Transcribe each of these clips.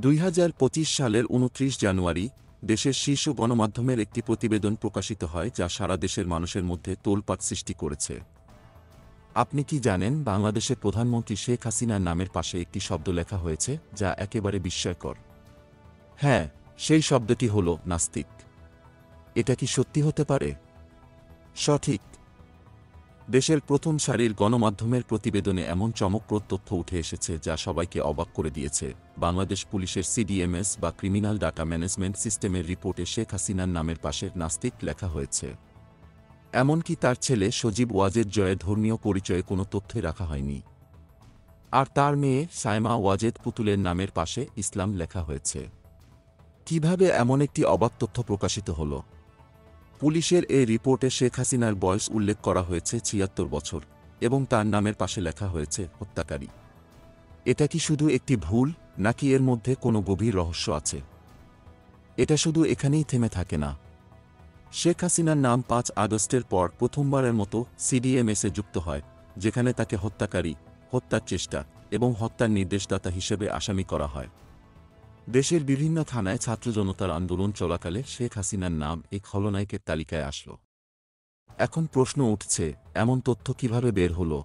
2025 সালের 29 জানুয়ারি দেশের শীর্ষ গণমাধ্যমের একটি প্রতিবেদন প্রকাশিত হয় যা সারা দেশের মানুষের মধ্যে তোলপাড় সৃষ্টি করেছে। আপনি কি জানেন বাংলাদেশের প্রধানমন্ত্রী শেখ হাসিনার নামের পাশে একটি শব্দ লেখা হয়েছে যা একেবারে বিস্ময়কর? হ্যাঁ, সেই শব্দটি হল নাস্তিক। এটা কি সত্যি হতে পারে? সঠিক। দেশের প্রথম সারির গণমাধ্যমের প্রতিবেদনে এমন চমকপ্রদ তথ্য উঠে এসেছে যা সবাইকে অবাক করে দিয়েছে। বাংলাদেশ পুলিশের সিডিএমএস বা ক্রিমিনাল ডাটা ম্যানেজমেন্ট সিস্টেমের রিপোর্টে শেখ হাসিনার নামের পাশে নাস্তিক লেখা হয়েছে। এমনকি তার ছেলে সজীব ওয়াজেদ জয়ের ধর্মীয় পরিচয়ে কোনো তথ্যই রাখা হয়নি। আর তার মেয়ে সায়মা ওয়াজেদ পুতুলের নামের পাশে ইসলাম লেখা হয়েছে। কিভাবে এমন একটি অবাক তথ্য প্রকাশিত হল? পুলিশের এই রিপোর্টে শেখ হাসিনার বয়স উল্লেখ করা হয়েছে ৭৬ বছর এবং তার নামের পাশে লেখা হয়েছে হত্যাকারী। এটা কি শুধু একটি ভুল, নাকি এর মধ্যে কোনো গভীর রহস্য আছে? এটা শুধু এখানেই থেমে থাকে না। শেখ হাসিনার নাম ৫ আগস্টের পর প্রথমবারের মতো সিডিএমএসে যুক্ত হয়, যেখানে তাকে হত্যাকারী, হত্যার চেষ্টা এবং হত্যার নির্দেশদাতা হিসেবে আসামি করা হয়। দেশের বিভিন্ন থানায় ছাত্র জনতার আন্দোলন চলাকালে শেখ হাসিনার নাম এই খলনায়কের তালিকায় আসল। এখন প্রশ্ন উঠছে, এমন তথ্য কিভাবে বের হল?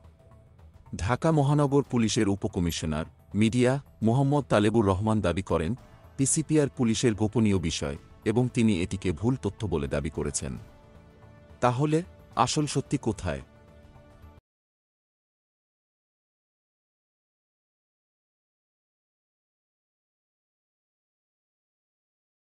ঢাকা মহানগর পুলিশের উপকমিশনার মিডিয়া মোহাম্মদ তালেবুর রহমান দাবি করেন, পিসিপিআর পুলিশের গোপনীয় বিষয় এবং তিনি এটিকে ভুল তথ্য বলে দাবি করেছেন। তাহলে আসল সত্যি কোথায়?